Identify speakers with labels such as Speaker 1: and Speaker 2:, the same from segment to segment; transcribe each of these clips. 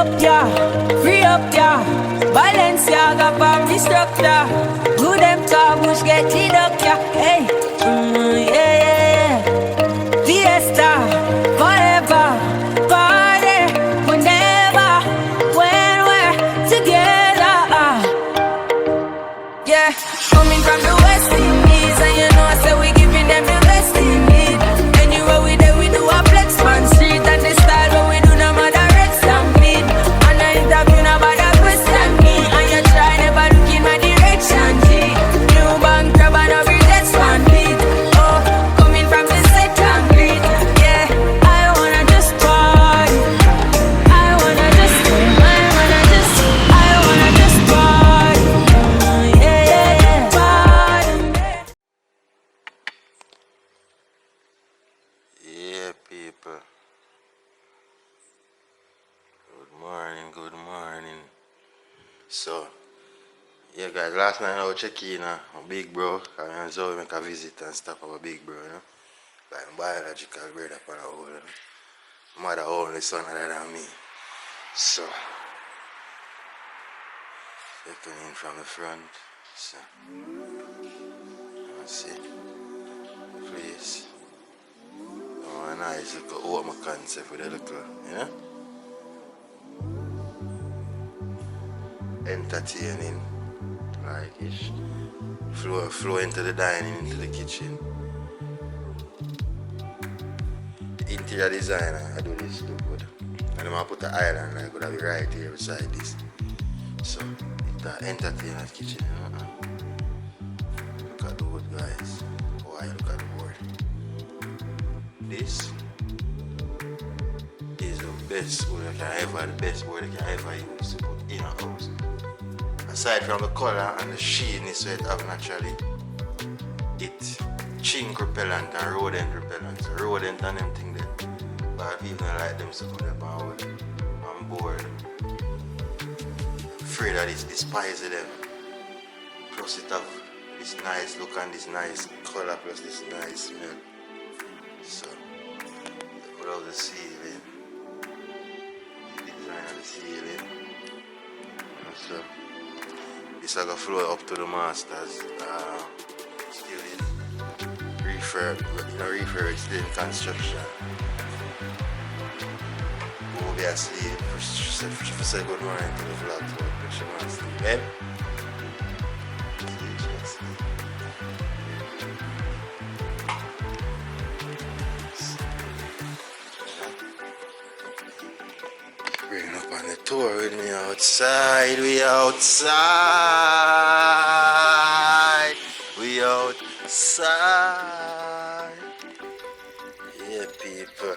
Speaker 1: up, yeah, free up, yeah. Balenciaga for me structure. Good them car bush get it up, yeah. Hey, yeah, yeah, yeah. Fiesta, forever, party, whenever, when we're together. Yeah, coming from the West Indies, and you know I say we giving them the best in need. Anywhere we there, we do a flex man street, and the style what we do no matter red stampede. And I interview nobody question me, and you try never look in my direction. G, new bank grab and every that's one beat. Oh, coming from the second beat. Yeah, I wanna just party. I wanna just party. Yeah, yeah, yeah, party.
Speaker 2: Yeah, people. Good morning. So, yeah, guys, last night I was checking my big bro. I saw him make a visit and stuff of a big bro, you know. Like my biological brother for a whole mother only son other than me. So, checking in from the front. So, let's see. Please. Oh, nice. Look at what my concept with a little, you know? Entertaining, like ish. Flow into the dining, into the kitchen. The interior designer, I do this look good. And I'm gonna put the island like gonna be right here beside this. So it's the entertainer kitchen, you know? Look at the wood, guys. Why look at the board? This is the best board I can ever, the best board I can ever use to put in a house. Aside from the color and the sheenness so it have naturally, it chink repellent and rodent repellent. So rodent and them thing there. But people don't like them so put them on board. Afraid that it's spicy them. Plus it have this nice look and this nice color plus this nice smell. So I love the ceiling. The design of the ceiling. So this is going to flow up to the masters. Still in refurb, it's still in construction. Obviously, for say good morning to the vlog to the picture master, babe. Bring up on the tour with me outside, we outside, yeah people,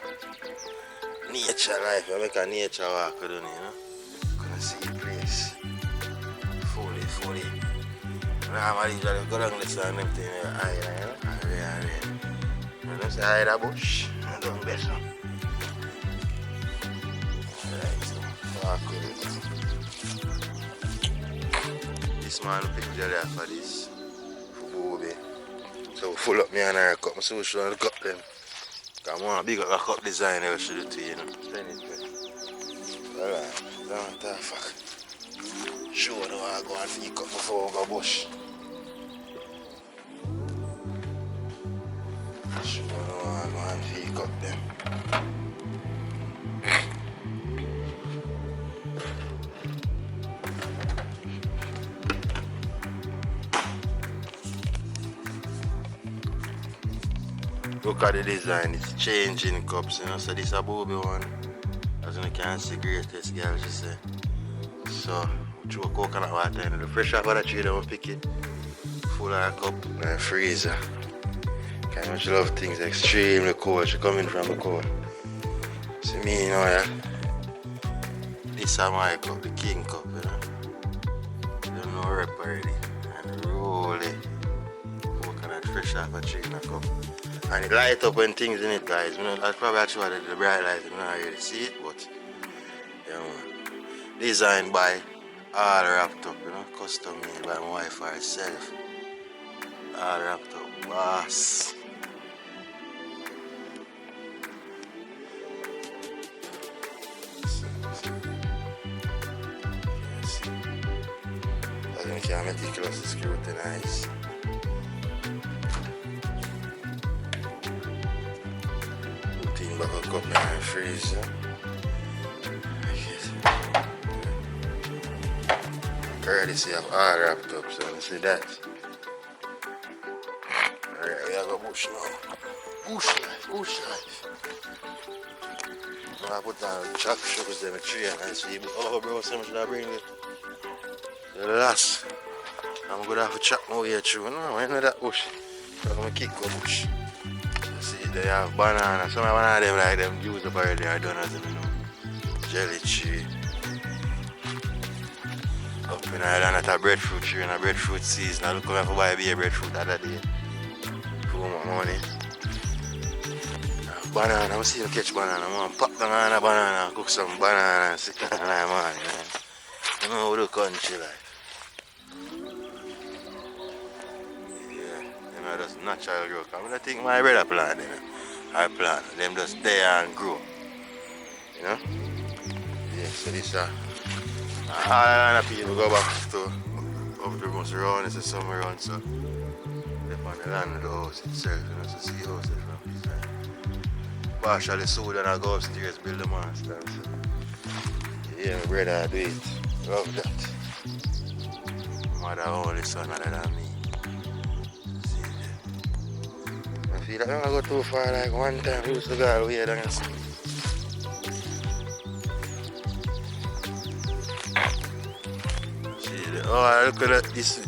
Speaker 2: nature life, I make a nature walk down here, you know, gonna see the place, fully, normally usually go down this and everything, you know, I don't say hide a bush, I don't bet so. This man picked jelly for this for Bobby. So we full up me and her cup. So we should look up them. Because I want to big up a cup design I should do to you know. Alright, don't talk fuck. Show them how I go and feed cup before we go bush. Show them how I go and feed cup them. Look at the design, it's changing cups, you know, so this is a Bobby one. As you can see, greatest girl, she say. So, we throw coconut water in the fresh off of the tree, don't pick it. Full of a cup and freezer. Kind of she love things extremely cold, she coming from the cold. See me, you know, yeah. This is my cup, the king cup, you know. You don't know rep already. And roll it. Coconut fresh off a tree in a cup. And it light up when things in it, guys. You know, I'll probably show the bright light, you don't really see it, but yeah, man. Designed by all wrapped up, you know, custom made by my wife herself. All wrapped up, boss. can meticulously scrutinize. Put back a cup in the freezer. Already see I've all wrapped up, so you see that. Alright, we have a bush now. Bush life. I put down choc shoes in the tree and I see, oh bro, so much that I bring it. The last, I'm gonna have to chop my way through. No, I know that bush. So I'm gonna kick the bush. You see, they have banana. Some of them like them used up already are done as you know. Jelly tree. Up in Ireland at a breadfruit tree in a breadfruit season. I look over for buy a breadfruit the other day. For my money. Banana, I'm seeing catch banana. I'm gonna pop them on a banana, cook some banana and sit down in the morning. You know the country life. Yeah, you know that's natural growth. I mean, I think my brother plant them. I plant them just there and grow. You know? Yeah, so this all the people go back to up the most around, it's somewhere around, so they're on the land of the house itself, you know, so see the house from this side. Partially sold and I go upstairs build the master. So. Yeah, my brother do it. Love that. Mother only son other than me. See that. I feel like I'm gonna go too far, like one time we used to go away and I see. Oh, look at that. This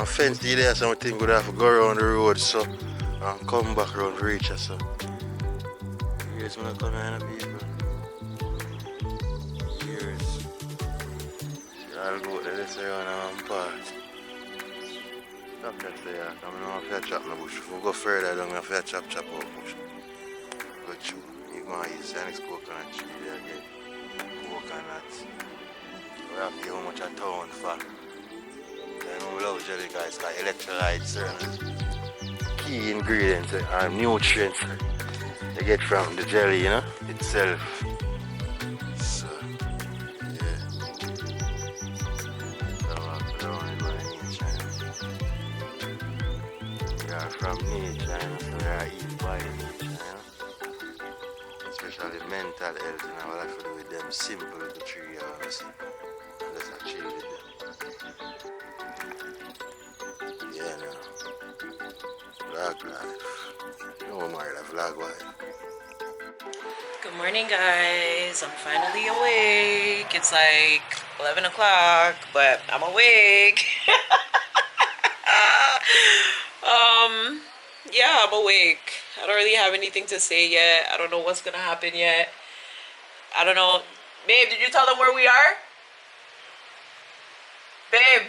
Speaker 2: fence there, something good have to go around the road so and come back around to reach us. So. Here's when I come in, people. Here's. I'll go there, let's say, on part. Stop that there. I'm going to chop my bush. If we go further, I'm going to chop out bush. Go through. You're going to use the next coconut tree there again. Coconut. We have to see how much a town for. I know we love jelly guys, like electrolytes, certain key ingredients and nutrients they get from the jelly, you know, itself. So, yeah. So we are from nature, so we are eaten by nature, you know? Especially mental health, you know, what I have to do with them simple little tree, honestly. Let's achieve with them. Yeah, no. Vlog life. No more the vlog life.
Speaker 3: Good morning, guys. I'm finally awake. It's like 11 o'clock, but I'm awake. Yeah, I'm awake. I don't really have anything to say yet. I don't know what's gonna happen yet. I don't know. Babe, did you tell them where we are? Babe,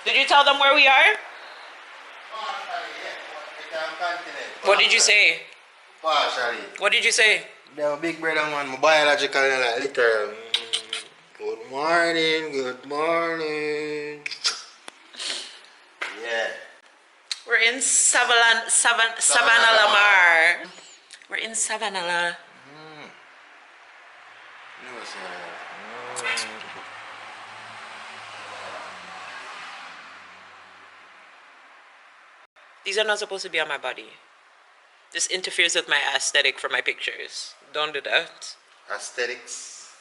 Speaker 3: did you tell them where we are? What did you say?
Speaker 2: Partially.
Speaker 3: What did you say?
Speaker 2: The big brother man, my biological like literal. Good morning, good morning. Yeah.
Speaker 3: We're in Savannah Lamar. We're in Savannah. These are not supposed to be on my body. This interferes with my aesthetic for my pictures. Don't do that.
Speaker 2: Aesthetics.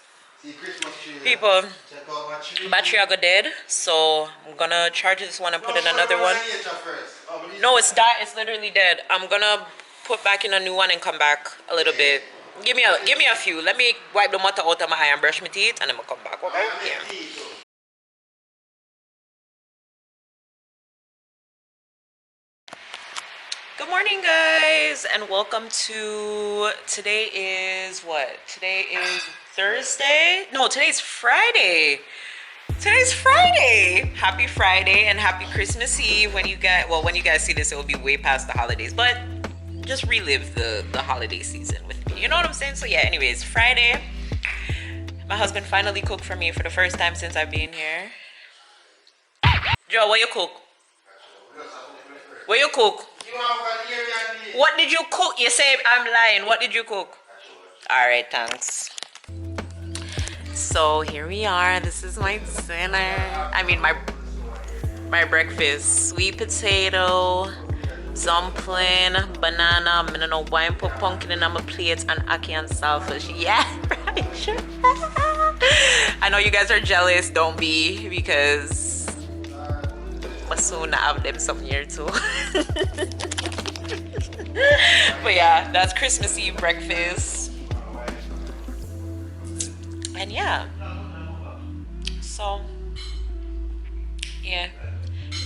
Speaker 2: See Christmas tree.
Speaker 3: People,
Speaker 2: check out my tree.
Speaker 3: battery I got dead, so I'm gonna charge this one and put in another one. No, it's died. It's literally dead. I'm gonna put back in a new one and come back a little bit. Give me a few. Let me wipe the water out of my eye and brush my teeth, and then I'll come back. Okay? Yeah. Good morning, guys, and welcome to, today is what? Today is Thursday? No, today's Friday. Today's Friday. Happy Friday and happy Christmas Eve. When you guys see this, it will be way past the holidays, but just relive the holiday season with me. You know what I'm saying? So yeah, anyways, Friday. My husband finally cooked for me for the first time since I've been here. Joe, what you cook? What you cook? What did you cook? You say I'm lying. What did you cook? Alright, thanks. So here we are. This is my dinner. I mean my breakfast. Sweet potato, dumpling, banana. I'm gonna wine put pumpkin in my plate and ackee and saltfish. Yeah, right. Sure. I know you guys are jealous. Don't be, because I soon have them some here too. But yeah, that's Christmas Eve breakfast. And yeah, so yeah,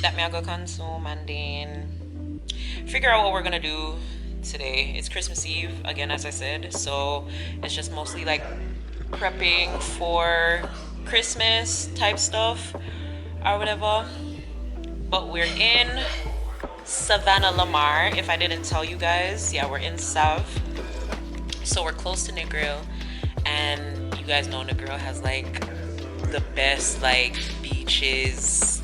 Speaker 3: that me I go consume and then figure out what we're gonna do today. It's Christmas Eve again, as I said, so it's just mostly like prepping for Christmas type stuff or whatever. But we're in Savannah Lamar, if I didn't tell you guys. Yeah, we're in Sav, so we're close to Negril, and you guys know Negril has like the best like beaches,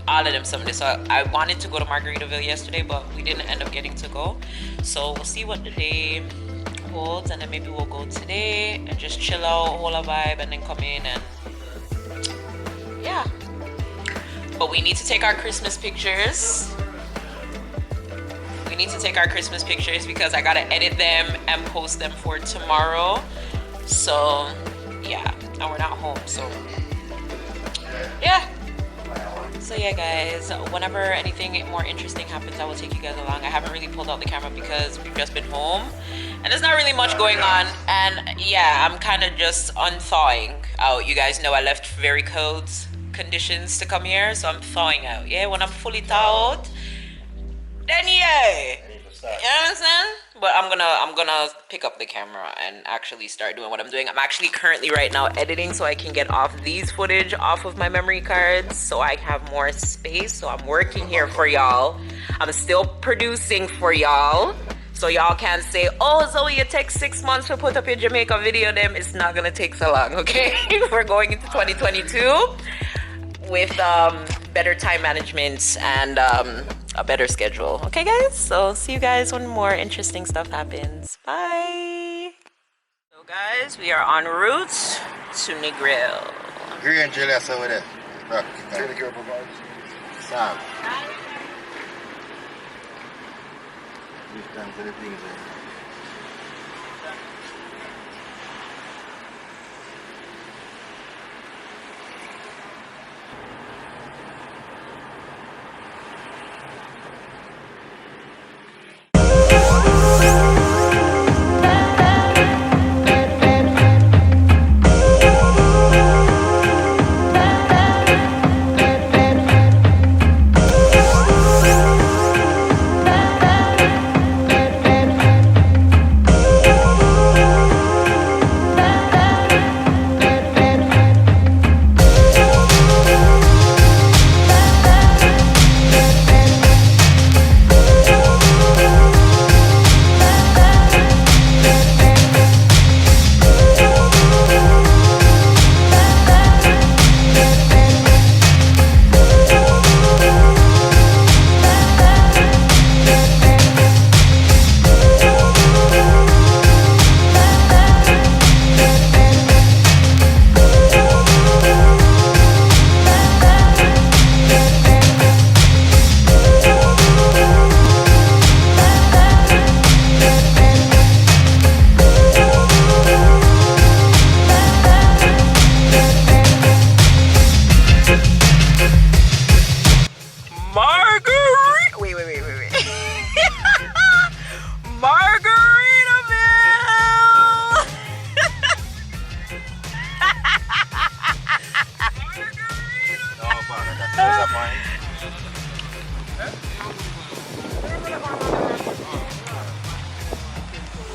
Speaker 3: all of them. Something. So I wanted to go to Margaritaville yesterday, but we didn't end up getting to go. So we'll see what the day holds, and then maybe we'll go today and just chill out, hold a vibe, and then come in and yeah. But we need to take our Christmas pictures. We need to take our Christmas pictures because I gotta edit them and post them for tomorrow. So yeah, and we're not home, so yeah. So yeah guys, whenever anything more interesting happens, I will take you guys along. I haven't really pulled out the camera because we've just been home and there's not really much going on, and yeah, I'm kind of just unthawing out. You guys know I left very cold conditions to come here, so I'm thawing out. Yeah, when I'm fully thawed, then yeah, you know what I'm saying? But I'm gonna pick up the camera and actually start doing what I'm doing. I'm actually currently right now editing so I can get off these footage off of my memory cards so I have more space. So I'm working here for y'all. I'm still producing for y'all. So y'all can't say, oh Zoe, it takes 6 months to put up your Jamaica video. Them, it's not gonna take so long, okay? We're going into 2022 with better time management and a better schedule. Okay guys, so see you guys when more interesting stuff happens. Bye. So guys, we are en route to Negril.
Speaker 2: Green jealous over there. Look, Sam. This time to the things there.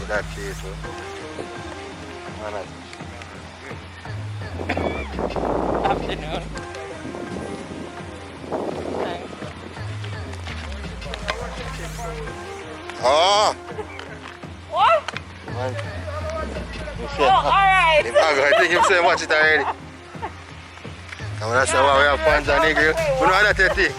Speaker 2: That case,
Speaker 3: Afternoon.
Speaker 2: oh!
Speaker 3: What?
Speaker 2: Man.
Speaker 3: Oh, alright.
Speaker 2: I think him saying watch it already. And when I say, wow, we have fans on Negril, we know how to take.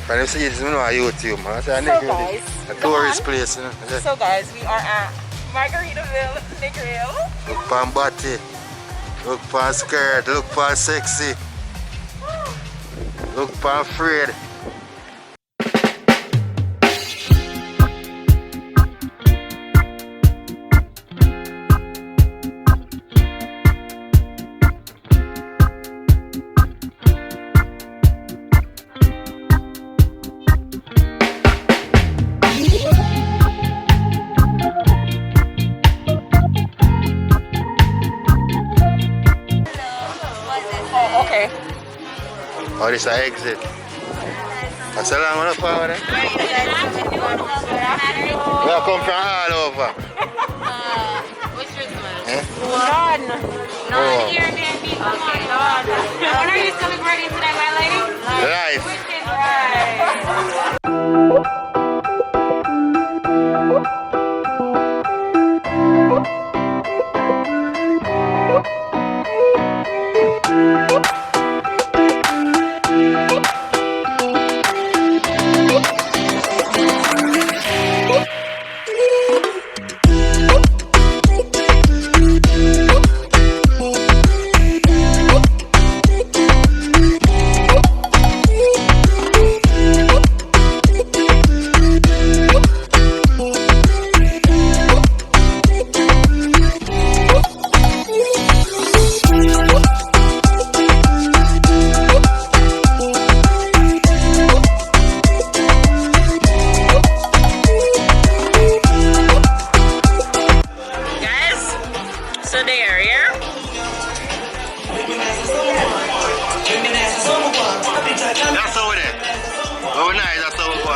Speaker 2: When you see this, we know how YouTube, man. I say, Negril is a tourist place, you know.
Speaker 3: So guys, we are at Margaritaville, Negril.
Speaker 2: Look for body. Look for skirt. Look for sexy. Look for afraid.
Speaker 3: Okay.
Speaker 2: Oh, this is an exit. Assalamu alaikum. We have come from all over.
Speaker 4: What's yours was?
Speaker 2: Eh?
Speaker 3: None.
Speaker 2: Oh.
Speaker 4: Airbnb. Okay. When are you celebrating today, my lady?
Speaker 2: Life. That's how it is. Oh, nice. That's how it goes.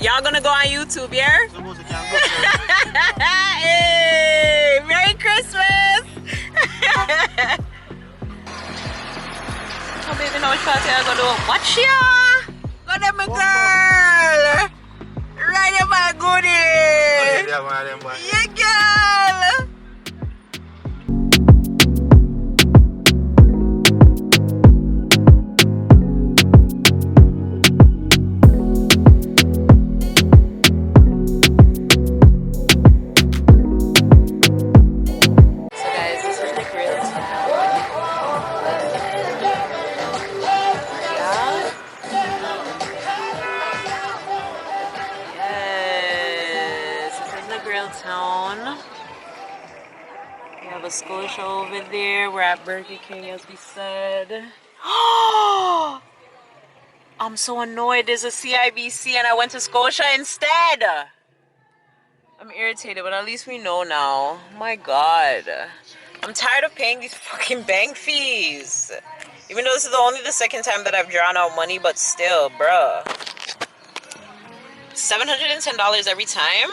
Speaker 3: Y'all gonna go on YouTube, yeah? Hey, Merry Christmas! Oh, baby, now which party I gonna do? Watch ya! Go there, my girl! Right here, my goodie! Yeah, girl! Town. We have a Scotia over there. We're at Burger King, as we said. Oh, I'm so annoyed. There's a CIBC and I went to Scotia instead. I'm irritated, but at least we know now. Oh my God. I'm tired of paying these fucking bank fees. Even though this is only the second time that I've drawn out money, but still, bruh. $710 every time?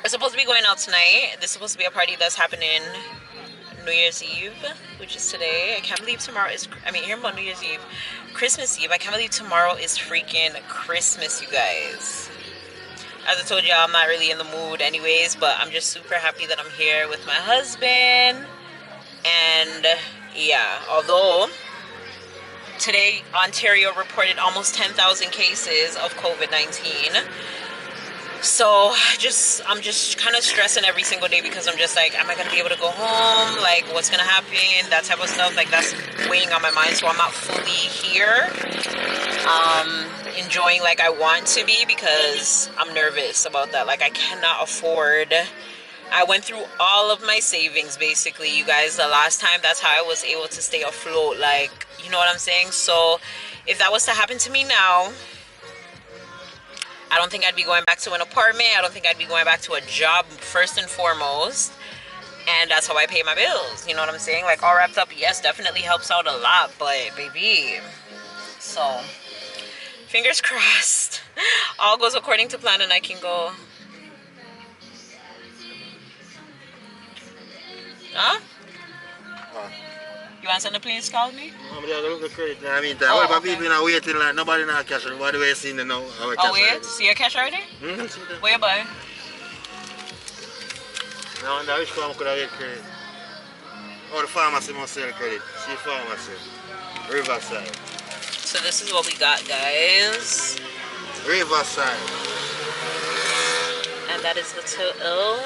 Speaker 3: We're supposed to be going out tonight. This is supposed to be a party that's happening New Year's Eve, which is today. I can't believe tomorrow is, hear about New Year's Eve. Christmas Eve. I can't believe tomorrow is freaking Christmas, you guys. As I told y'all, I'm not really in the mood anyways, but I'm just super happy that I'm here with my husband. And yeah, although today Ontario reported almost 10,000 cases of COVID-19. So I'm just kind of stressing every single day because I'm just like, am I gonna be able to go home? Like, what's gonna happen? That type of stuff. Like, that's weighing on my mind. So I'm not fully here, enjoying like I want to be, because I'm nervous about that. Like, I cannot afford. I went through all of my savings basically, you guys, the last time. That's how I was able to stay afloat. Like, you know what I'm saying? So if that was to happen to me now, I don't think I'd be going back to an apartment. I don't think I'd be going back to a job first and foremost. And that's how I pay my bills. You know what I'm saying? Like, all wrapped up, yes, definitely helps out a lot. But, baby, so, fingers crossed. All goes according to plan and I can go. Huh? You want something to please call me?
Speaker 2: I'm just look the credit. I mean, what about people now waiting like nobody now cash? What do we see now?
Speaker 3: Oh, wait, see your cash already?
Speaker 2: Mm-hmm.
Speaker 3: Where you buy?
Speaker 2: No, that which farm could I get credit? Oh, the pharmacy must sell credit. See pharmacy. Riverside.
Speaker 3: So this is what we got, guys.
Speaker 2: Riverside.
Speaker 3: And that is the total.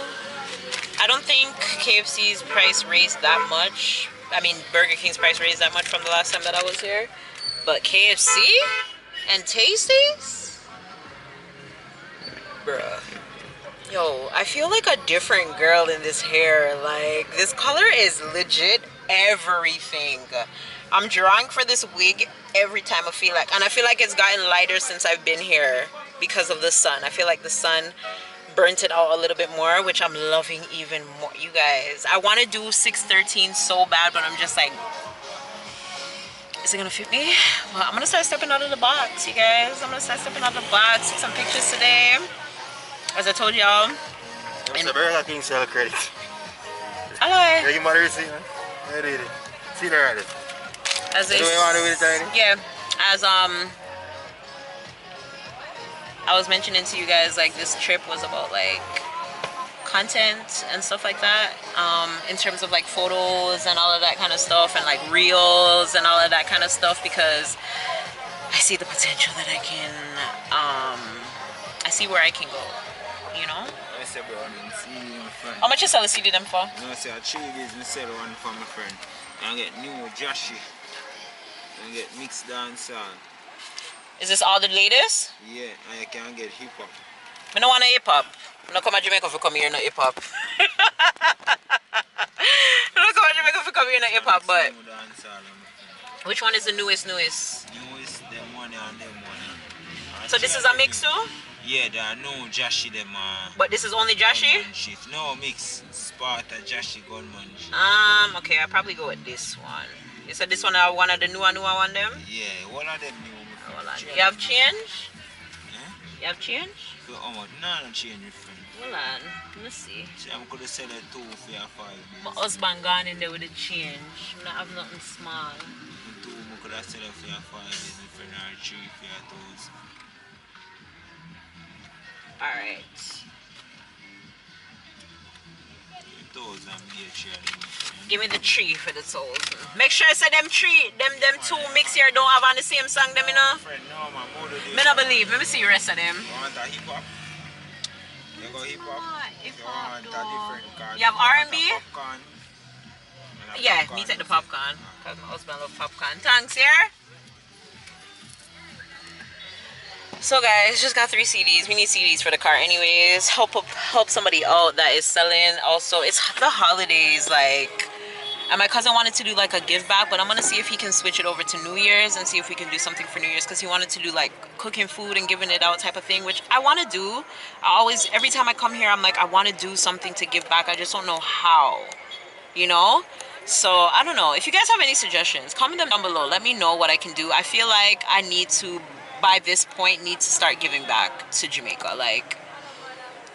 Speaker 3: I don't think KFC's price raised that much. I mean, Burger King's price raised that much from the last time that I was here. But KFC and Tasties? Bruh. Yo, I feel like a different girl in this hair. Like, this color is legit everything. I'm drawing for this wig every time I feel like. And I feel like it's gotten lighter since I've been here because of the sun. I feel like the sun burnt it out a little bit more, which I'm loving even more. You guys, I want to do 613 so bad, but I'm just like, is it gonna fit me? Well, I'm gonna start stepping out of the box, you guys. I'm gonna start stepping out of the box. Take some pictures today, as I told y'all.
Speaker 2: And the Burger King sell credit.
Speaker 3: Hello.
Speaker 2: You want to receipt, man? I did it. See there already.
Speaker 3: As
Speaker 2: Do we want to do it, Tiny?
Speaker 3: yeah, as I was mentioning to you guys, like, this trip was about like content and stuff like that, in terms of like photos and all of that kind of stuff, and like reels and all of that kind of stuff, because I see the potential that I can, I see where I can go, you know? How much you sell the CD them for?
Speaker 5: No, I say I chew this, I sell one for my friend. I get new Joshi. I get mixed dancehall.
Speaker 3: Is this all the latest?
Speaker 5: Yeah, and you can get hip hop.
Speaker 3: I don't want a hip hop. I don't come to Jamaica for come here no hip hop. I don't come to Jamaica for come here no hip hop, but which one is the newest?
Speaker 5: Newest, them money and them money.
Speaker 3: So this is a mix too?
Speaker 5: Yeah, there are no Joshi them.
Speaker 3: But this is only Joshi?
Speaker 5: No mix. Sparta Joshi gunman shit.
Speaker 3: Okay, I'll probably go with this one. You said this one are one of the newer one them?
Speaker 5: Yeah, one of them new.
Speaker 3: You have change?
Speaker 5: Huh?
Speaker 3: You have change?
Speaker 5: So, no change, friend.
Speaker 3: Hold on, let me see.
Speaker 5: See, I'm going to sell it 2 for your 5 days.
Speaker 3: My husband gone in there with the change. I don't have nothing small.
Speaker 5: 2, I could have sell it for your 5 days, my friend, or 3 for your toes.
Speaker 3: Alright.
Speaker 5: Toes and be a chair.
Speaker 3: Give me the 3 for the toes. Make sure I say them 3, them 2 mix here don't have on the same song, them, you know?
Speaker 5: Friend, no, man, more than this.
Speaker 3: Me not believe. Let me see the rest of them.
Speaker 5: You want a hip hop? You go hip hop?
Speaker 3: Hip
Speaker 5: You
Speaker 3: hop,
Speaker 5: want a different card?
Speaker 3: You have R&B?
Speaker 5: Popcorn?
Speaker 3: Yeah, me take the popcorn. Because my husband love popcorn. Thanks, yeah? So guys, just got 3 CDs. We need CDs for the car anyways. Help somebody out that is selling. Also, it's the holidays, like, and my cousin wanted to do like a give back, but I'm gonna see if he can switch it over to New Year's and see if we can do something for New Year's, because he wanted to do like cooking food and giving it out type of thing, which I want to do. Every time I come here, I'm like, I want to do something to give back. I just don't know how, you know? So I don't know. If you guys have any suggestions, comment them down below. Let me know what I can do. I feel like I need to, by this point, need to start giving back to Jamaica. Like,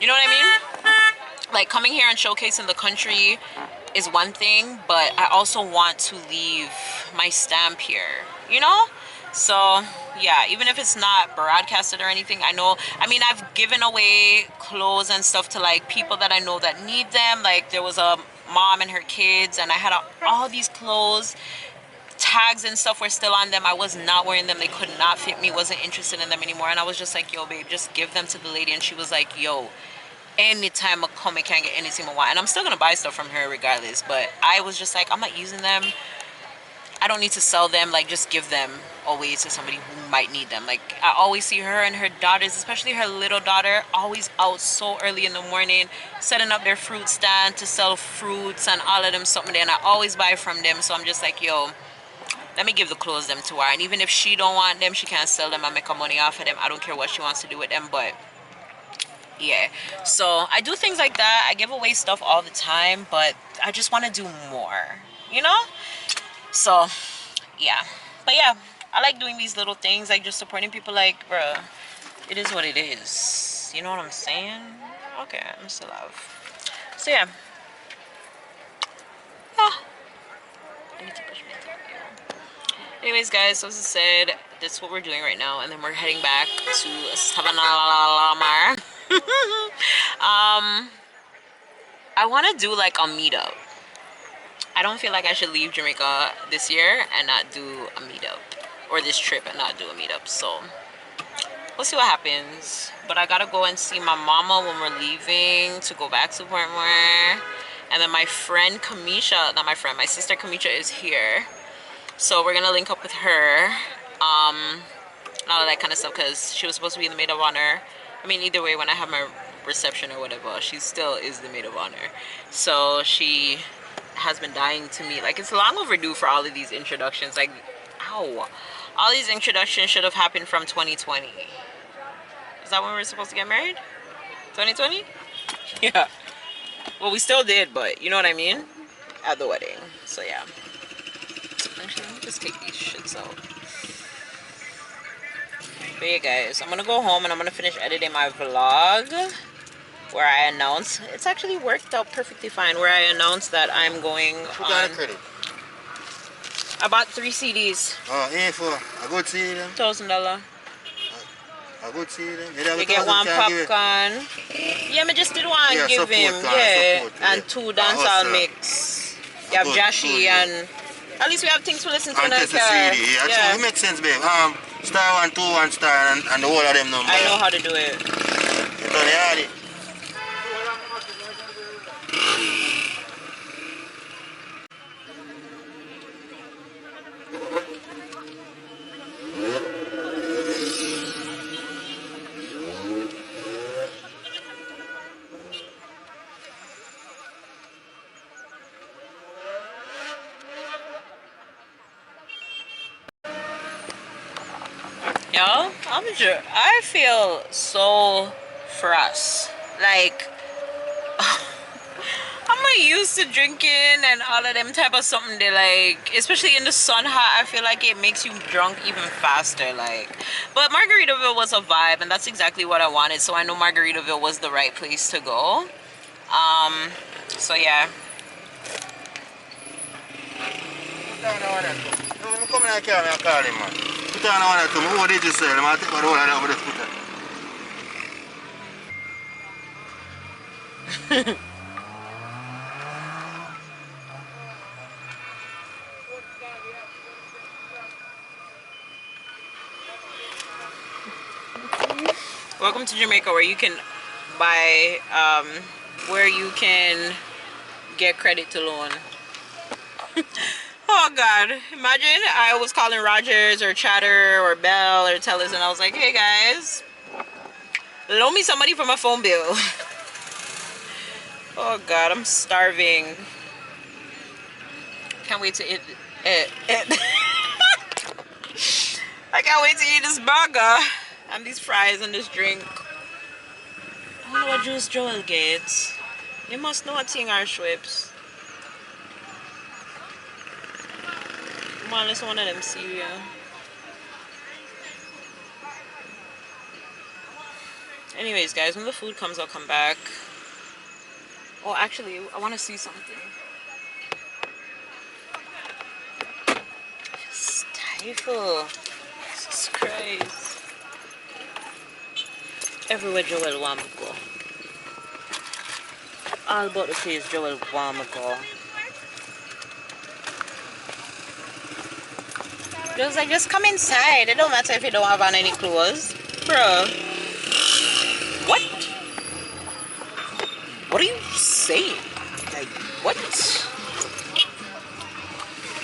Speaker 3: you know what I mean? like coming here and showcasing the country is one thing, but I also want to leave my stamp here, you know? So yeah, even if it's not broadcasted or anything, I know, I mean, I've given away clothes and stuff to like people that I know that need them. Like there was a mom and her kids, and I had all these clothes, tags and stuff were still on them. I was not wearing them. They could not fit me, wasn't interested in them anymore. And I was just like, yo babe, just give them to the lady. And she was like, yo, anytime I come I can't get anything I want. And I'm still gonna buy stuff from her regardless, but I was just like, I'm not using them. I don't need to sell them. Like just give them away to somebody who might need them. Like I always see her and her daughters, especially her little daughter, always out so early in the morning setting up their fruit stand to sell fruits and all of them something there, and I always buy from them. So I'm just like, yo, let me give the clothes them to her, and even if she don't want them, she can't sell them and make her money off of them. I don't care what she wants to do with them. But yeah, so I do things like that. I give away stuff all the time, but I just want to do more, you know? So yeah, but yeah, I like doing these little things, like just supporting people. Like, bruh, it is what it is, you know what I'm saying? Okay, I'm still alive. So yeah, ah, I need to push my throat. Anyways guys, so as I said, that's what we're doing right now, and then we're heading back to Savannah. I want to do like a meetup. I don't feel like I should leave Jamaica this year and not do a meetup, or this trip and not do a meetup. So we'll see what happens. But I gotta go and see my mama when we're leaving to go back to Portmore. And then my friend Kamisha, not my friend, my sister Kamisha is here. So we're gonna link up with her. And all of that kind of stuff, because she was supposed to be in the maid of honor. I mean, either way, when I have my reception or whatever, she still is the maid of honor. So she has been dying to meet. Like, it's long overdue for all of these introductions. Like, ow. All these introductions should have happened from 2020. Is that when we were supposed to get married? 2020? Yeah. Well, we still did, but you know what I mean? At the wedding. So, yeah. Actually, let me just take these shits out. But yeah, guys, I'm gonna go home and I'm gonna finish editing my vlog where I announce, it's actually worked out perfectly fine, where I announced that I'm going on.
Speaker 2: Credit?
Speaker 3: I bought 3 CDs.
Speaker 2: Oh, here for a good CD them?
Speaker 3: $1,000.
Speaker 2: A good CD them?
Speaker 3: You get 1 popcorn. Yeah, I just did one,
Speaker 2: Yeah,
Speaker 3: give him. Yeah,
Speaker 2: support,
Speaker 3: and
Speaker 2: yeah.
Speaker 3: 2 dancehall mix. You have
Speaker 2: Good,
Speaker 3: Jashi
Speaker 2: good, yeah.
Speaker 3: and at least we have things to listen to in
Speaker 2: And
Speaker 3: our
Speaker 2: test the
Speaker 3: car.
Speaker 2: CD, yeah. So it makes sense, babe. Star 1, 2, 1 star, and the whole of them numbers.
Speaker 3: I know how to do it.
Speaker 2: You done it, Adi?
Speaker 3: Yo, I feel so for us. Like, I'm not used to drinking and all of them type of something. They like, especially in the sun hot, I feel like it makes you drunk even faster. Like, but Margaritaville was a vibe, and that's exactly what I wanted. So I know Margaritaville was the right place to go. So yeah.
Speaker 2: Come in here, I call him, man. Put on one of them. What did you say? I'm take the whole of that with the scooter.
Speaker 3: Welcome to Jamaica, where you can buy, where you can get credit to loan. Oh God, imagine I was calling Rogers or Chatter or Bell or Telus, and I was like, hey guys, loan me some money for my phone bill. Oh God, I'm starving. Can't wait to eat it. I can't wait to eat this burger and these fries and this drink. I don't know what juice Joel gets. You must know what thing are Schweppes. Come on, let's one of them cereal. Anyways, guys, when the food comes, I'll come back. Oh, actually, I want to see something. Stifle. Jesus Christ. Everywhere Joel want me go. All about the place Joel want me go. Just come inside. It don't matter if you don't have on any clothes. Bro. What? What are you saying? Like, what?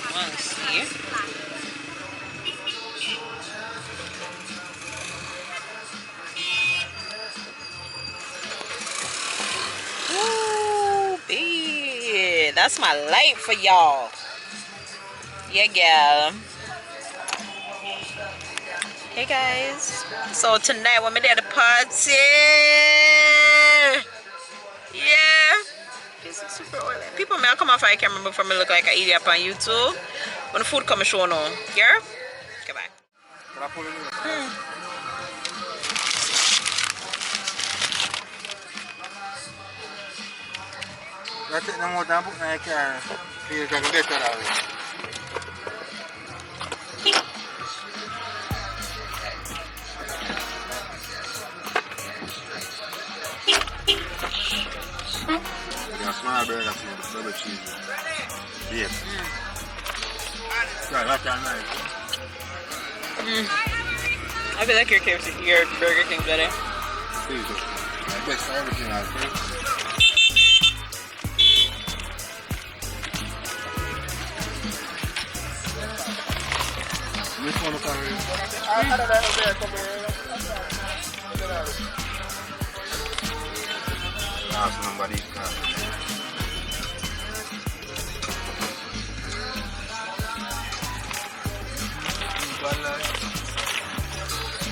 Speaker 3: I want to see. Ooh, babe. That's my life for y'all. Yeah, gal. Hey, guys. So, tonight, when we did the party. Yeah. This is super oily. People may come off I can't remember from me look like an idiot on YouTube. When the food come and show now. Yeah? Okay, bye.
Speaker 2: That's it, no more than book my car. Feel like a better out. Small burger food, double cheese. Yes. Sorry, that's all nice.
Speaker 3: I feel like your Burger King's better.
Speaker 2: Please, best everything out there. Which one is somebody.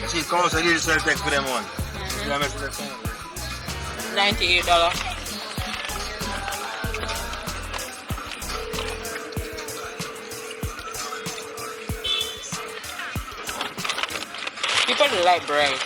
Speaker 2: Si, comment ça dit le seul texte vraiment?
Speaker 3: $98. People like bread.